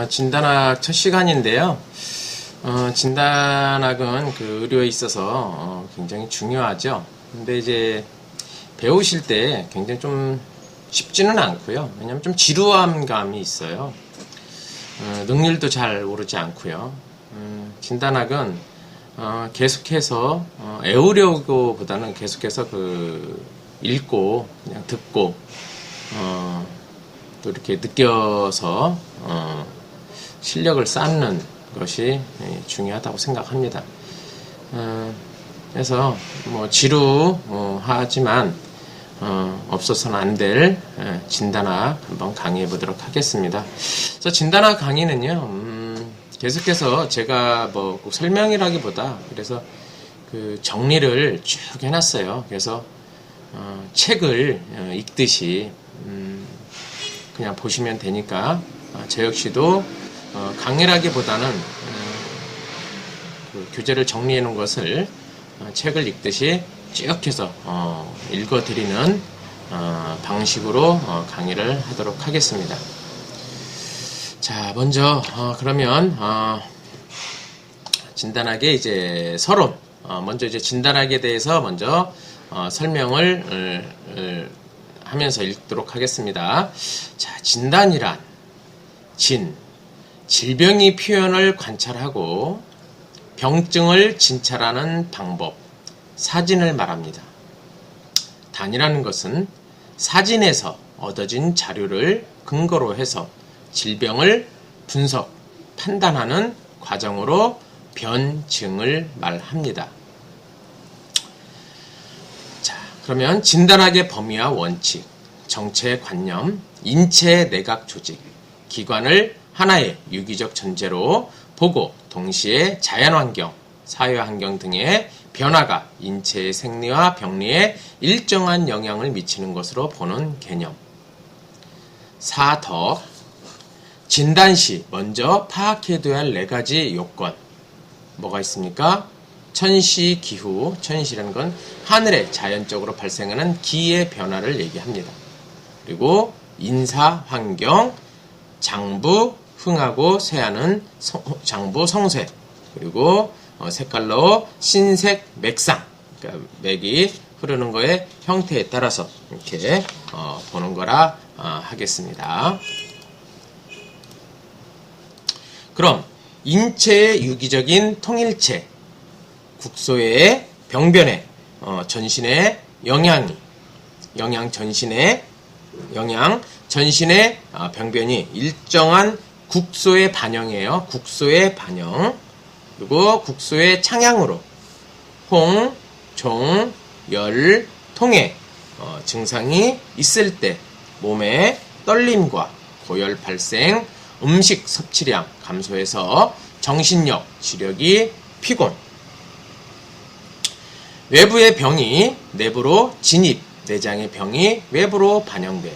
진단학 첫 시간인데요. 진단학은 그 의료에 있어서 굉장히 중요하죠. 근데 이제 배우실 때 굉장히 좀 쉽지는 않고요. 왜냐면 좀 지루한 감이 있어요. 능률도 잘 오르지 않고요. 진단학은 계속해서 애우려고 보다는 계속해서 읽고 그냥 듣고 또 이렇게 느껴서 실력을 쌓는 것이 중요하다고 생각합니다. 그래서 뭐 지루하지만 없어서는 안 될 진단학 한번 강의해 보도록 하겠습니다. 그래서 진단학 강의는요, 계속해서 제가 뭐 꼭 설명이라기보다 그래서 그 정리를 쭉 해놨어요. 그래서 책을 읽듯이 그냥 보시면 되니까 저 역시도 강의라기보다는 그 교재를 정리해 놓은 것을 책을 읽듯이 쭉 해서 읽어드리는 방식으로 강의를 하도록 하겠습니다. 자, 먼저 그러면 진단학의 이제 서론, 먼저 이제 진단학에 대해서 먼저 설명을 하면서 읽도록 하겠습니다. 자, 진단이란 질병의 표현을 관찰하고 병증을 진찰하는 방법, 사진을 말합니다. 단이라는 것은 사진에서 얻어진 자료를 근거로 해서 질병을 분석, 판단하는 과정으로 변증을 말합니다. 그러면 진단학의 범위와 원칙, 정체관념, 인체의 내각 조직, 기관을 하나의 유기적 전제로 보고 동시에 자연환경, 사회환경 등의 변화가 인체의 생리와 병리에 일정한 영향을 미치는 것으로 보는 개념. 사덕, 진단 시 먼저 파악해둬야 할 4가지 요건. 뭐가 있습니까? 천시 기후, 천시라는 건 하늘에 자연적으로 발생하는 기의 변화를 얘기합니다. 그리고 인사, 환경, 장부, 흥하고 쇠하는 장부, 성쇠, 그리고 색깔로 신색, 맥상, 그러니까 맥이 흐르는 거의 형태에 따라서 이렇게 보는 거라 하겠습니다. 그럼 인체의 유기적인 통일체, 국소의 병변에 전신의 전신의 병변이 일정한 국소의 반영이에요. 국소의 반영. 그리고 국소의 창양으로 홍, 종, 열, 통해 증상이 있을 때 몸의 떨림과 고열 발생, 음식 섭취량 감소해서 정신력, 지력이 피곤, 외부의 병이 내부로 진입, 내장의 병이 외부로 반영돼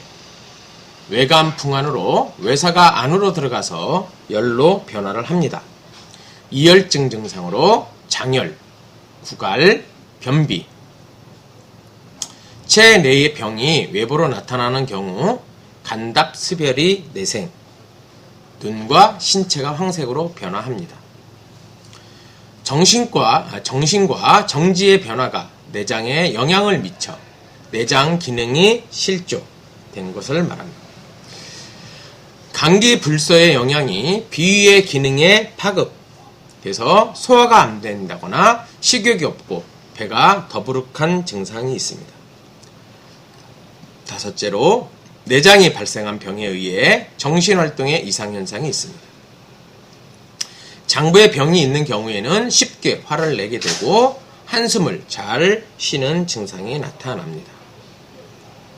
외감풍환으로 외사가 안으로 들어가서 열로 변화를 합니다. 이열증 증상으로 장열, 구갈, 변비, 체내의 병이 외부로 나타나는 경우 간답, 습열이 내생, 눈과 신체가 황색으로 변화합니다. 정신과 정지의 변화가 내장에 영향을 미쳐 내장 기능이 실조된 것을 말합니다. 감기 불서의 영향이 비위의 기능에 파급, 그래서 소화가 안 된다거나 식욕이 없고 배가 더부룩한 증상이 있습니다. 다섯째로 내장이 발생한 병에 의해 정신활동에 이상현상이 있습니다. 장부에 병이 있는 경우에는 쉽게 화를 내게 되고 한숨을 잘 쉬는 증상이 나타납니다.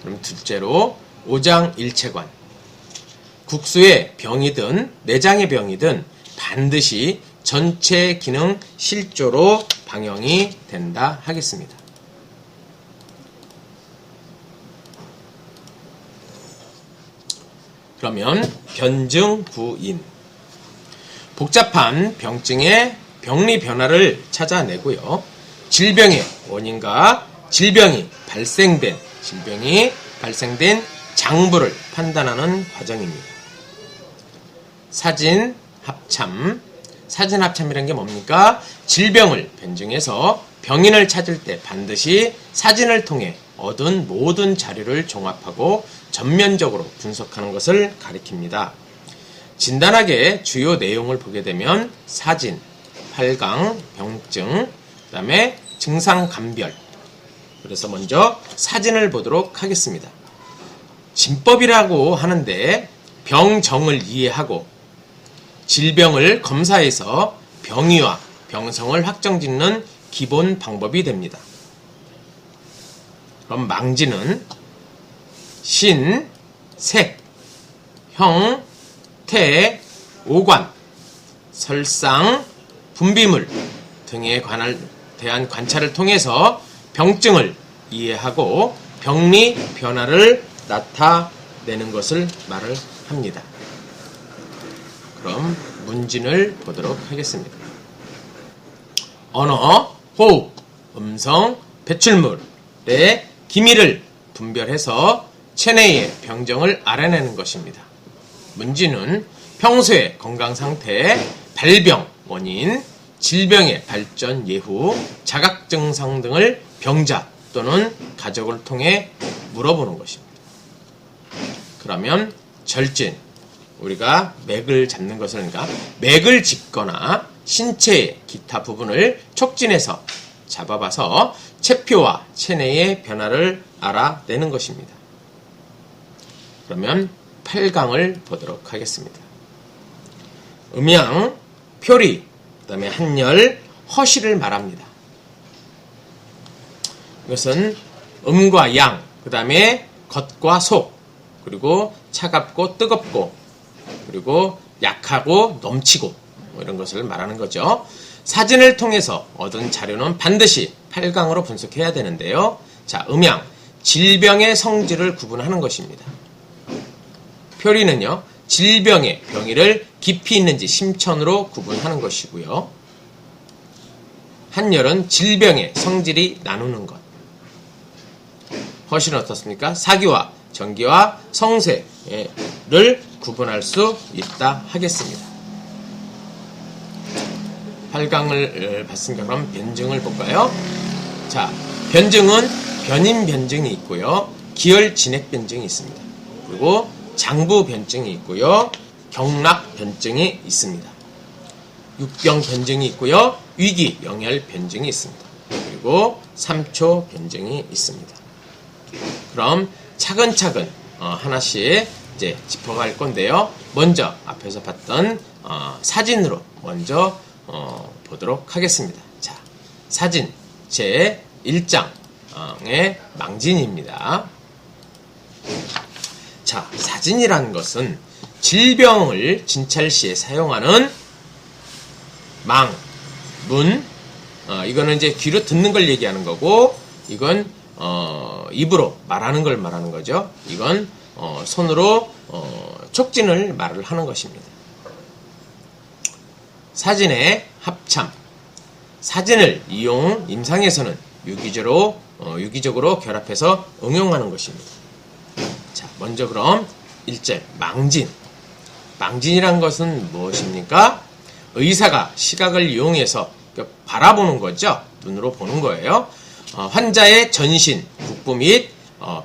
그럼 둘째로 오장일체관, 국수의 병이든 내장의 병이든 반드시 전체 기능 실조로 방영이 된다 하겠습니다. 그러면 변증구인, 복잡한 병증의 병리 변화를 찾아내고요. 질병의 원인과 질병이 발생된 장부를 판단하는 과정입니다. 사진 합참. 사진 합참이라는 게 뭡니까? 질병을 변증해서 병인을 찾을 때 반드시 사진을 통해 얻은 모든 자료를 종합하고 전면적으로 분석하는 것을 가리킵니다. 진단학의 주요 내용을 보게 되면 사진, 8강, 병증, 그 다음에 증상 감별. 그래서 먼저 사진을 보도록 하겠습니다. 진법이라고 하는데 병정을 이해하고 질병을 검사해서 병이와 병성을 확정짓는 기본 방법이 됩니다. 그럼 망진은 신, 색, 형, 태, 오관, 설상, 분비물 등에 대한 관찰을 통해서 병증을 이해하고 병리 변화를 나타내는 것을 말을 합니다. 그럼 문진을 보도록 하겠습니다. 언어, 호흡, 음성, 배출물의 기미를 분별해서 체내의 병정을 알아내는 것입니다. 문진은 평소의 건강 상태, 발병 원인, 질병의 발전 예후, 자각 증상 등을 병자 또는 가족을 통해 물어보는 것입니다. 그러면 절진, 우리가 맥을 잡는 것을, 그러니까 맥을 짚거나 신체의 기타 부분을 촉진해서 잡아봐서 체표와 체내의 변화를 알아내는 것입니다. 그러면 8강을 보도록 하겠습니다. 음양, 표리, 그 다음에 한열, 허시를 말합니다. 이것은 음과 양, 그 다음에 겉과 속, 그리고 차갑고 뜨겁고, 그리고 약하고 넘치고, 이런 것을 말하는 거죠. 사진을 통해서 얻은 자료는 반드시 8강으로 분석해야 되는데요. 자, 음양, 질병의 성질을 구분하는 것입니다. 표리는요, 질병의 병이를 깊이 있는지 심천으로 구분하는 것이고요. 한열은 질병의 성질이 나누는 것. 허실은 어떻습니까? 사기와 정기와 성세를 구분할 수 있다 하겠습니다. 8강을 봤으니까 그럼 변증을 볼까요? 자, 변증은 변인 변증이 있고요. 기혈 진액 변증이 있습니다. 그리고 장부 변증이 있고요. 경락 변증이 있습니다. 육병 변증이 있고요. 위기 영혈 변증이 있습니다. 그리고 3초 변증이 있습니다. 그럼 차근차근 하나씩 이제 짚어갈 건데요. 먼저 앞에서 봤던 사진으로 먼저 보도록 하겠습니다. 자, 사진 제 1장의 망진입니다. 자, 사진이라는 것은 질병을 진찰 시에 사용하는 망, 문, 이거는 이제 귀로 듣는 걸 얘기하는 거고, 이건 입으로 말하는 걸 말하는 거죠. 이건 손으로 촉진을 말을 하는 것입니다. 사진의 합참. 사진을 이용 임상에서는 유기적으로 결합해서 응용하는 것입니다. 자, 먼저 그럼 1절 망진. 망진이란 것은 무엇입니까? 의사가 시각을 이용해서 바라보는 거죠. 눈으로 보는 거예요. 환자의 전신, 국부 및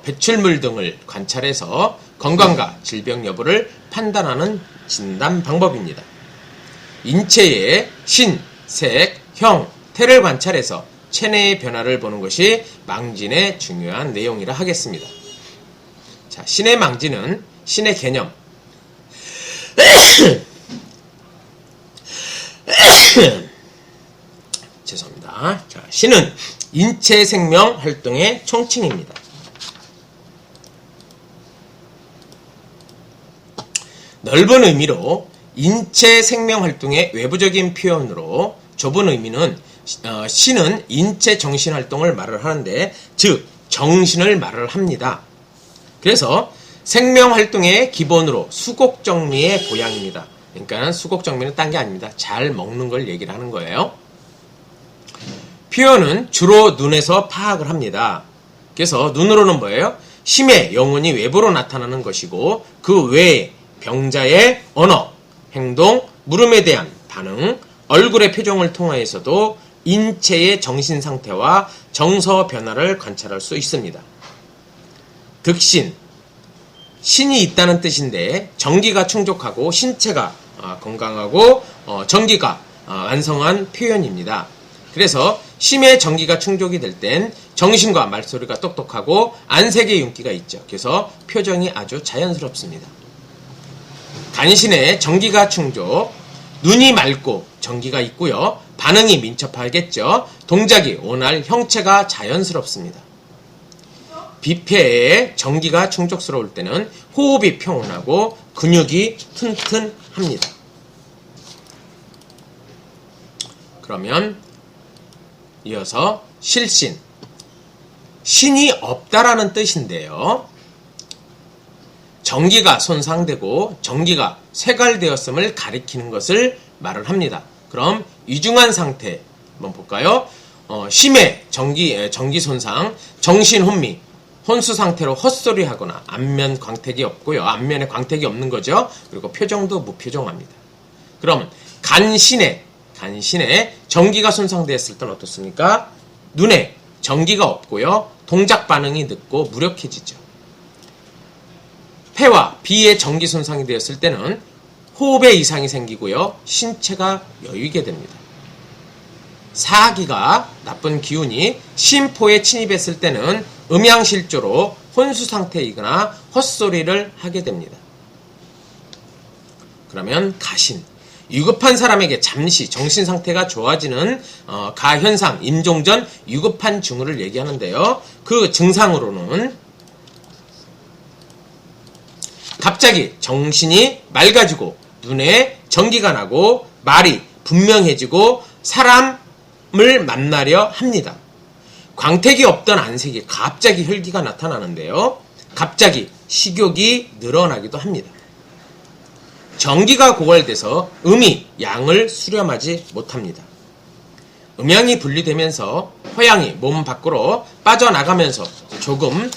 배출물 등을 관찰해서 건강과 질병 여부를 판단하는 진단 방법입니다. 인체의 신, 색, 형, 태를 관찰해서 체내의 변화를 보는 것이 망진의 중요한 내용이라 하겠습니다. 자, 신의 망진은 신의 개념. 죄송합니다. 자, 신은 인체 생명 활동의 총칭입니다. 넓은 의미로 인체 생명 활동의 외부적인 표현으로, 좁은 의미는 신은 인체 정신 활동을 말을 하는데, 즉 정신을 말을 합니다. 그래서 생명 활동의 기본으로 수곡정리의 보양입니다. 그러니까 수곡정리는 딴 게 아닙니다. 잘 먹는 걸 얘기를 하는 거예요. 표현은 주로 눈에서 파악을 합니다. 그래서 눈으로는 뭐예요? 심의 영혼이 외부로 나타나는 것이고, 그 외에 병자의 언어, 행동, 물음에 대한 반응, 얼굴의 표정을 통하여서도 인체의 정신 상태와 정서 변화를 관찰할 수 있습니다. 득신, 신이 있다는 뜻인데 정기가 충족하고 신체가 건강하고 정기가 완성한 표현입니다. 그래서 심의 정기가 충족이 될 땐 정신과 말소리가 똑똑하고 안색의 윤기가 있죠. 그래서 표정이 아주 자연스럽습니다. 간신의 정기가 충족, 눈이 맑고 정기가 있고요. 반응이 민첩하겠죠. 동작이 온활, 형체가 자연스럽습니다. 비폐의 정기가 충족스러울 때는 호흡이 평온하고 근육이 튼튼합니다. 그러면 이어서 실신. 신이 없다라는 뜻인데요. 정기가 손상되고 정기가 쇠갈되었음을 가리키는 것을 말을 합니다. 그럼 위중한 상태 한번 볼까요? 심해 정기 손상, 정신 혼미, 혼수 상태로 헛소리하거나 안면 광택이 없고요. 안면에 광택이 없는 거죠. 그리고 표정도 무표정합니다. 그럼 간신에 정기가 손상되었을 때는 어떻습니까? 눈에 정기가 없고요. 동작 반응이 늦고 무력해지죠. 폐와 비의 정기 손상이 되었을 때는 호흡에 이상이 생기고요. 신체가 여유게 됩니다. 사기가 나쁜 기운이 심포에 침입했을 때는 음양실조로 혼수 상태이거나 헛소리를 하게 됩니다. 그러면 가신. 유급한 사람에게 잠시 정신 상태가 좋아지는 가현상, 임종전 유급한 징후를 얘기하는데요. 그 증상으로는 갑자기 정신이 맑아지고 눈에 전기가 나고 말이 분명해지고 사람을 만나려 합니다. 광택이 없던 안색이 갑자기 혈기가 나타나는데요. 갑자기 식욕이 늘어나기도 합니다. 정기가 고갈돼서 음이 양을 수렴하지 못합니다. 음양이 분리되면서 허양이 몸 밖으로 빠져나가면서 조금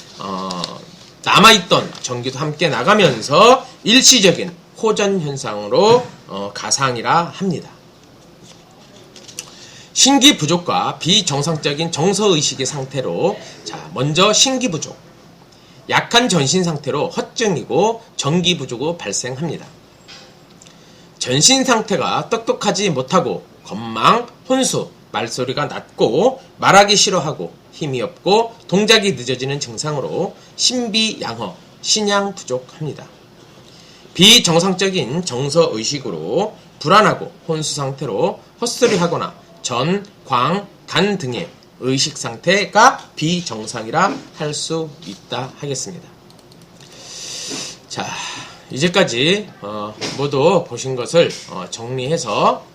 남아있던 정기도 함께 나가면서 일시적인 호전 현상으로 가상이라 합니다. 신기 부족과 비정상적인 정서의식의 상태로 먼저 신기 부족. 약한 전신 상태로 허증이고 정기 부족으로 발생합니다. 전신 상태가 똑똑하지 못하고 건망, 혼수, 말소리가 낮고 말하기 싫어하고 힘이 없고 동작이 늦어지는 증상으로 신비양허, 신양 부족합니다. 비정상적인 정서의식으로 불안하고 혼수 상태로 헛소리하거나 전, 광, 간 등의 의식 상태가 비정상이라 할 수 있다 하겠습니다. 자, 이제까지 모두 보신 것을 정리해서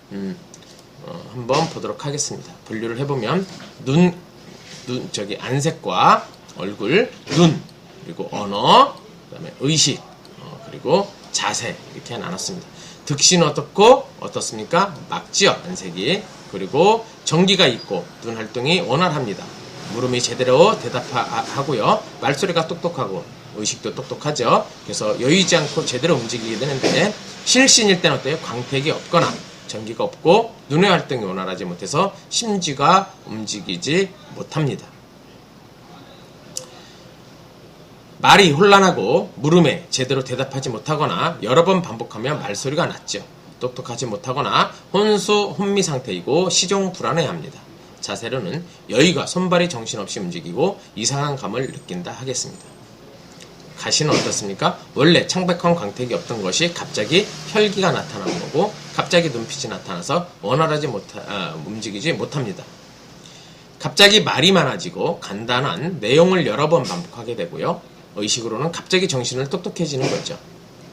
한번 보도록 하겠습니다. 분류를 해보면 안색과 얼굴, 눈, 그리고 언어, 그다음에 의식, 그리고 자세 이렇게 나눴습니다. 득신 어떻습니까? 막지요, 안색이. 그리고 정기가 있고 눈 활동이 원활합니다. 물음이 제대로 대답하고요. 말소리가 똑똑하고 의식도 똑똑하죠. 그래서 여유지 않고 제대로 움직이게 되는데 실신일 때는 어때요? 광택이 없거나 전기가 없고 눈의 활동이 원활하지 못해서 심지가 움직이지 못합니다. 말이 혼란하고 물음에 제대로 대답하지 못하거나 여러 번 반복하면 말소리가 낮죠. 똑똑하지 못하거나 혼수, 혼미 상태이고 시종 불안해합니다. 자세로는 여의가 손발이 정신없이 움직이고 이상한 감을 느낀다 하겠습니다. 가시는 어떻습니까? 원래 창백한 광택이 없던 것이 갑자기 혈기가 나타나는 거고 갑자기 눈빛이 나타나서 원활하지 움직이지 못합니다. 갑자기 말이 많아지고 간단한 내용을 여러 번 반복하게 되고요. 의식으로는 갑자기 정신을 똑똑해지는 거죠.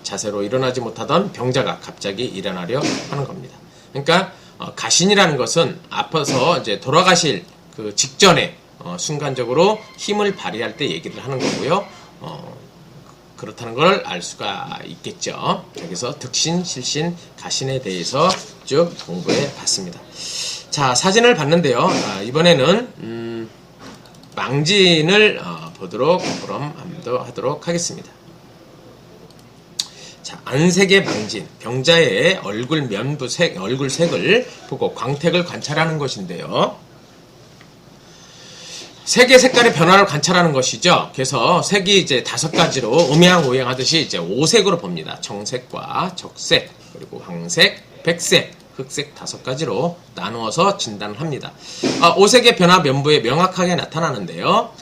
자세로 일어나지 못하던 병자가 갑자기 일어나려 하는 겁니다. 그러니까 가신이라는 것은 아파서 이제 돌아가실 그 직전에 순간적으로 힘을 발휘할 때 얘기를 하는 거고요. 그렇다는 걸 알 수가 있겠죠. 여기서 득신, 실신, 가신에 대해서 쭉 공부해 봤습니다. 자, 사진을 봤는데요. 이번에는 망진을 보도록 하도록 하겠습니다. 자, 안색의 망진, 병자의 얼굴 면부색, 얼굴색을 보고 광택을 관찰하는 것인데요. 색의 색깔의 변화를 관찰하는 것이죠. 그래서 색이 이제 5가지로 음양오양하듯이 이제 5색으로 봅니다. 정색과 적색, 그리고 황색, 백색, 흑색 5가지로 나누어서 진단을 합니다. 5색의 변화 면부에 명확하게 나타나는데요.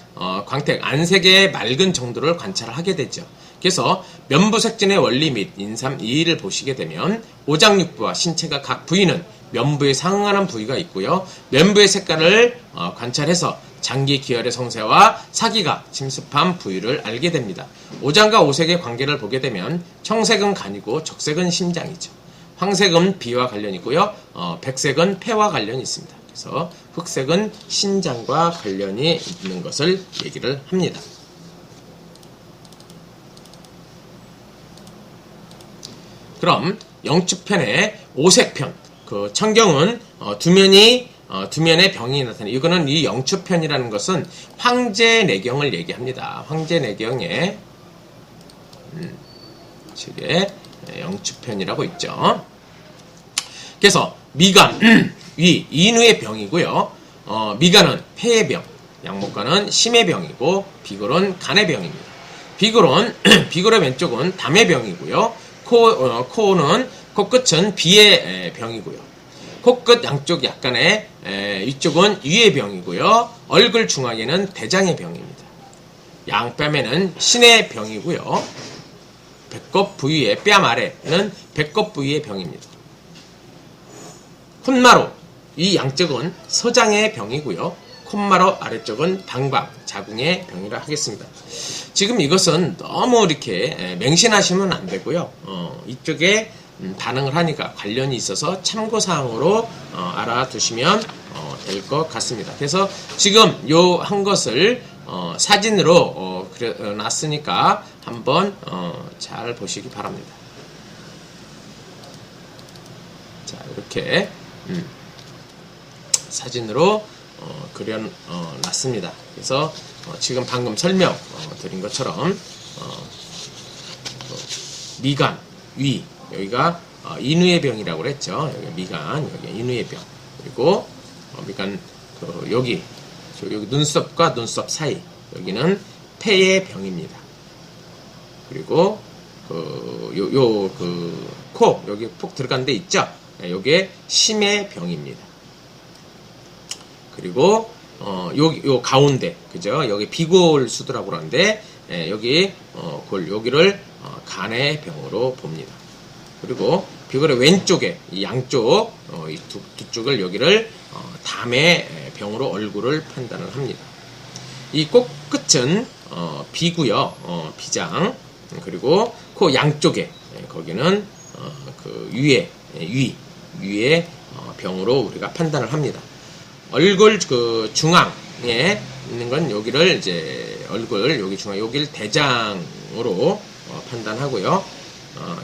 광택, 안색의 맑은 정도를 관찰을 하게 되죠. 그래서 면부색진의 원리 및 인삼 2를 보시게 되면 오장육부와 신체가 각 부위는 면부에 상응하는 부위가 있고요. 면부의 색깔을 관찰해서 장기 기혈의 성세와 사기가 침습한 부위를 알게 됩니다. 오장과 오색의 관계를 보게 되면 청색은 간이고 적색은 심장이죠. 황색은 비와 관련이 있고요. 백색은 폐와 관련이 있습니다. 그래서 흑색은 신장과 관련이 있는 것을 얘기를 합니다. 그럼 영축편의 오색편, 그 청경은 두 면의 병이 나타나요. 이거는 이 영축편이라는 것은 황제내경을 얘기합니다. 황제내경의 책에 영축편이라고 있죠. 그래서 미간, 위, 인후의 병이고요. 미간은 폐의 병, 양목간은 심의 병이고 비골은 간의 병입니다. 비골의 왼쪽은 담의 병이고요. 코는 코끝은 비의 병이고요. 코끝 양쪽 약간의 위쪽은 위의 병이고요. 얼굴 중앙에는 대장의 병입니다. 양뺨에는 신의 병이고요. 배꼽 부위의 뺨 아래는 배꼽 부위의 병입니다. 콧마루 이 양쪽은 서장의 병이고요. 콧마루 아래쪽은 방방, 자궁의 병이라 하겠습니다. 지금 이것은 너무 이렇게 맹신하시면 안 되고요. 이쪽에 반응을 하니까 관련이 있어서 참고사항으로 알아두시면 될 것 같습니다. 그래서 지금 요 한 것을 사진으로 놨으니까 한번 잘 보시기 바랍니다. 자, 이렇게 사진으로 그려놨습니다. 그래서 지금 방금 설명 드린 것처럼 미간, 위 여기가 인후의 병이라고 그랬죠. 여기 미간, 여기 인후의 병. 그리고 미간 여기 눈썹과 눈썹 사이 여기는 폐의 병입니다. 그리고 코 여기 푹 들어간 데 있죠. 여기에 심의 병입니다. 그리고 요 가운데 그죠? 여기 비골 수두라고 그러는데 여기 여기를 간의 병으로 봅니다. 그리고 비골의 왼쪽에 이 양쪽 이 두 쪽을 여기를 담의 병으로 얼굴을 판단을 합니다. 이 코끝은 비고요. 비장. 그리고 코 양쪽에 거기는 그 위의 병으로 우리가 판단을 합니다. 얼굴 그 중앙에 있는 건 여기를 이제 얼굴 여기 중앙 여기를 대장으로 판단하고요.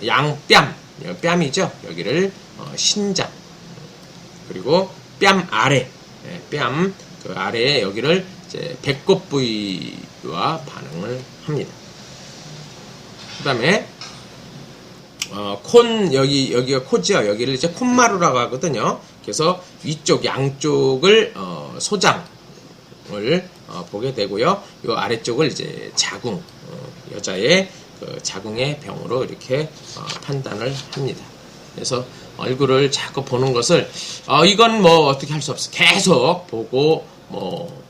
양뺨 뺨이죠. 여기를 신장. 그리고 뺨 아래 뺨 그 아래에 여기를 이제 배꼽 부위와 반응을 합니다. 그다음에 여기가 코지요. 여기를 이제 콧마루라고 하거든요. 그래서 위쪽 양쪽을 소장을 보게 되고요. 이 아래쪽을 이제 자궁 여자의 그 자궁의 병으로 이렇게 판단을 합니다. 그래서 얼굴을 자꾸 보는 것을 이건 뭐 어떻게 할 수 없어. 계속 보고 뭐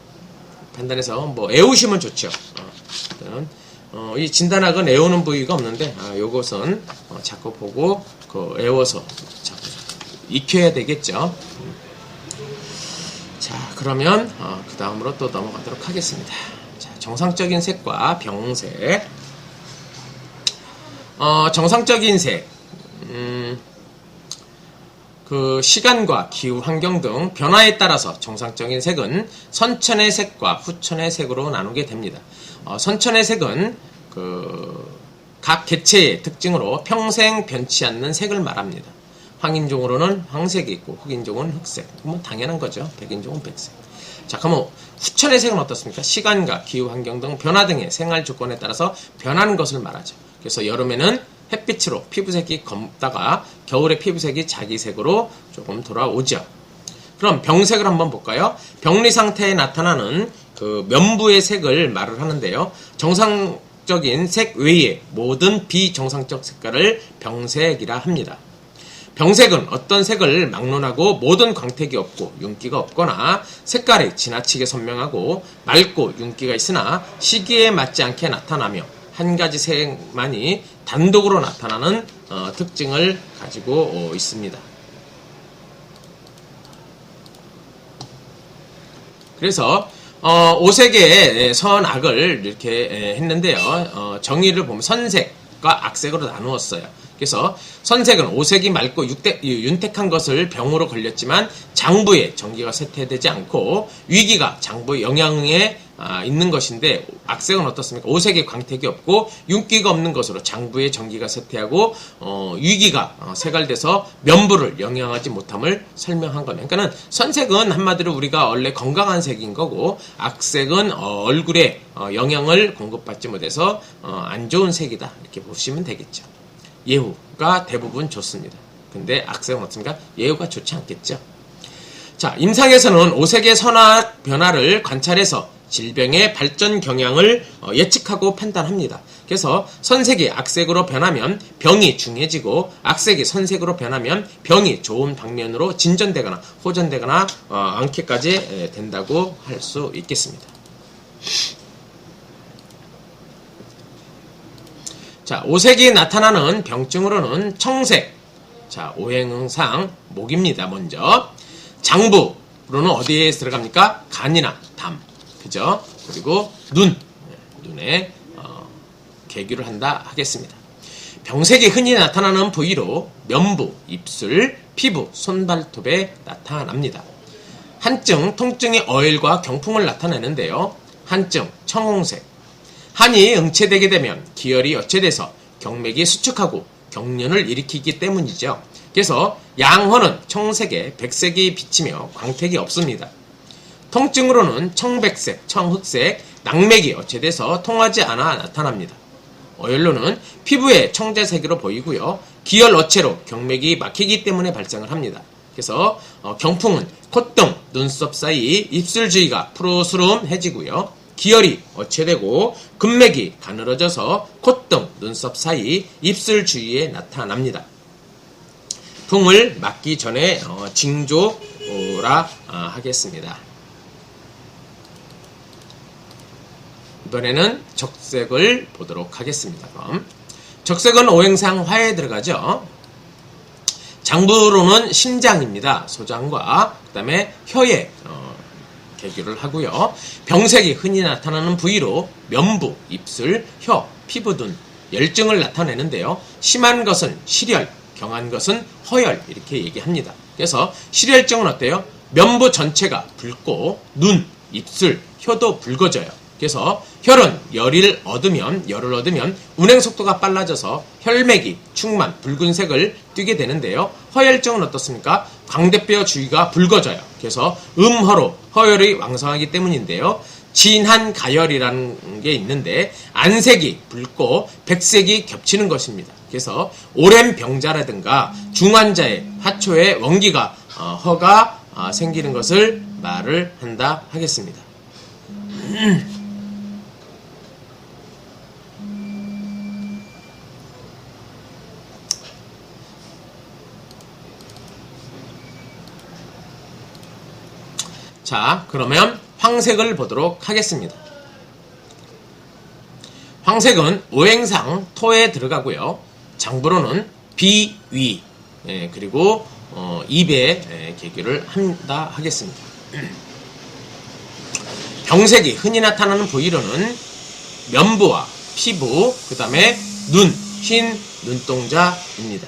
판단해서 뭐 애우시면 좋죠. 이 진단학은 애우는 부위가 없는데 요것은 자꾸 보고 애워서 자꾸 익혀야 되겠죠. 자, 그러면 그 다음으로 또 넘어가도록 하겠습니다. 자, 정상적인 색과 병색. 정상적인 색. 그 시간과 기후 환경 등 변화에 따라서 정상적인 색은 선천의 색과 후천의 색으로 나누게 됩니다. 선천의 색은 각 개체의 특징으로 평생 변치 않는 색을 말합니다. 황인종으로는 황색이 있고 흑인종은 흑색. 뭐 당연한 거죠. 백인종은 백색. 자, 그러면 후천의 색은 어떻습니까? 시간과 기후 환경 등 변화 등의 생활 조건에 따라서 변하는 것을 말하죠. 그래서 여름에는 햇빛으로 피부색이 검다가 겨울에 피부색이 자기색으로 조금 돌아오죠. 그럼 병색을 한번 볼까요? 병리 상태에 나타나는 그 면부의 색을 말을 하는데요. 정상적인 색 외에 모든 비정상적 색깔을 병색이라 합니다. 병색은 어떤 색을 막론하고 모든 광택이 없고 윤기가 없거나 색깔이 지나치게 선명하고 맑고 윤기가 있으나 시기에 맞지 않게 나타나며 한 가지 색만이 단독으로 나타나는 특징을 가지고 있습니다. 그래서 오색의 선악을 이렇게 했는데요. 정의를 보면 선색과 악색으로 나누었어요. 그래서 선색은 오색이 맑고 윤택한 것을 병으로 걸렸지만 장부에 전기가 쇠퇴되지 않고 위기가 장부의 영향에 있는 것인데, 악색은 어떻습니까? 오색에 광택이 없고 윤기가 없는 것으로 장부에 전기가 쇠퇴하고 위기가 쇠갈돼서 면부를 영향하지 못함을 설명한 겁니다. 그러니까는 선색은 한마디로 우리가 원래 건강한 색인 거고, 악색은 얼굴에 영향을 공급받지 못해서 안 좋은 색이다, 이렇게 보시면 되겠죠. 예후가 대부분 좋습니다. 근데 악색은 어떻습니까? 예후가 좋지 않겠죠. 자, 임상에서는 오색의 선악 변화를 관찰해서 질병의 발전 경향을 예측하고 판단합니다. 그래서 선색이 악색으로 변하면 병이 중해지고 악색이 선색으로 변하면 병이 좋은 방면으로 진전되거나 호전되거나 않게까지 된다고 할 수 있겠습니다. 자, 오색이 나타나는 병증으로는 청색, 자, 오행상 목입니다. 먼저 장부로는 어디에 들어갑니까? 간이나 담, 그죠? 그리고 눈에 계규를 한다 하겠습니다. 병색이 흔히 나타나는 부위로 면부, 입술, 피부, 손발톱에 나타납니다. 한증, 통증의 어일과 경풍을 나타내는데요. 한증, 청홍색. 한이 응체되게 되면 기혈이 여체돼서 경맥이 수축하고 경련을 일으키기 때문이죠. 그래서 양허는 청색에 백색이 비치며 광택이 없습니다. 통증으로는 청백색, 청흑색, 낙맥이 어체돼서 통하지 않아 나타납니다. 어열로는 피부에 청자색으로 보이고요. 기혈 어체로 경맥이 막히기 때문에 발생을 합니다. 그래서 경풍은 콧등, 눈썹 사이 입술 주위가 푸르스름해지고요. 기혈이 어체되고 금맥이 가늘어져서 콧등, 눈썹 사이 입술 주위에 나타납니다. 풍을 맞기 전에 징조라 하겠습니다. 이번에는 적색을 보도록 하겠습니다. 그럼 적색은 오행상 화에 들어가죠. 장부로는 심장입니다. 소장과 그 다음에 혀에 계규를 하고요. 병색이 흔히 나타나는 부위로 면부, 입술, 혀, 피부 등 열증을 나타내는데요. 심한 것은 실열, 경한 것은 허열, 이렇게 얘기합니다. 그래서 실열증은 어때요? 면부 전체가 붉고 눈, 입술, 혀도 붉어져요. 그래서 혈은 열을 얻으면 운행 속도가 빨라져서 혈맥이 충만 붉은색을 띠게 되는데요. 허열증은 어떻습니까? 광대뼈 주위가 붉어져요. 그래서 음허로 허열이 왕성하기 때문인데요. 진한가열이라는 게 있는데 안색이 붉고 백색이 겹치는 것입니다. 그래서 오랜 병자라든가 중환자의 화초에 원기가 허가 생기는 것을 말을 한다 하겠습니다. 자, 그러면 황색을 보도록 하겠습니다. 황색은 오행상 토에 들어가고요. 장부로는 비, 위, 그리고 입에 계규를 한다 하겠습니다. 병색이 흔히 나타나는 부위로는 면부와 피부, 그 다음에 눈, 흰 눈동자입니다.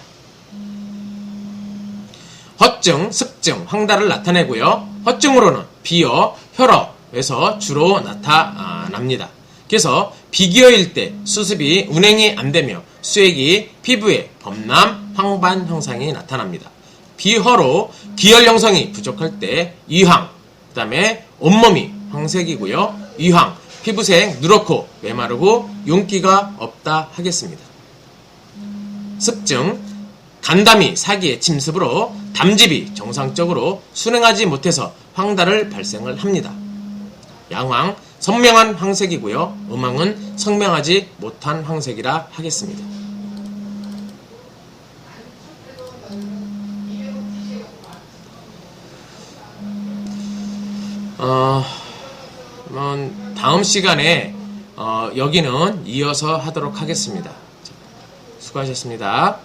허증, 습증, 황달을 나타내고요. 허증으로는 비어, 혈업에서 주로 나타납니다. 그래서 비기어일 때 수습이 운행이 안되며 수액이 피부에 범람, 황반 형상이 나타납니다. 비허로 기혈 형성이 부족할 때 이황, 그 다음에 온몸이 황색이고요. 이황, 피부색 누렇고 메마르고 윤기가 없다 하겠습니다. 습증, 간담이 사기의 침습으로 담즙이 정상적으로 순행하지 못해서 황달을 발생을 합니다. 양황, 선명한 황색이고요. 음황은 선명하지 못한 황색이라 하겠습니다. 다음 시간에 여기는 이어서 하도록 하겠습니다. 수고하셨습니다.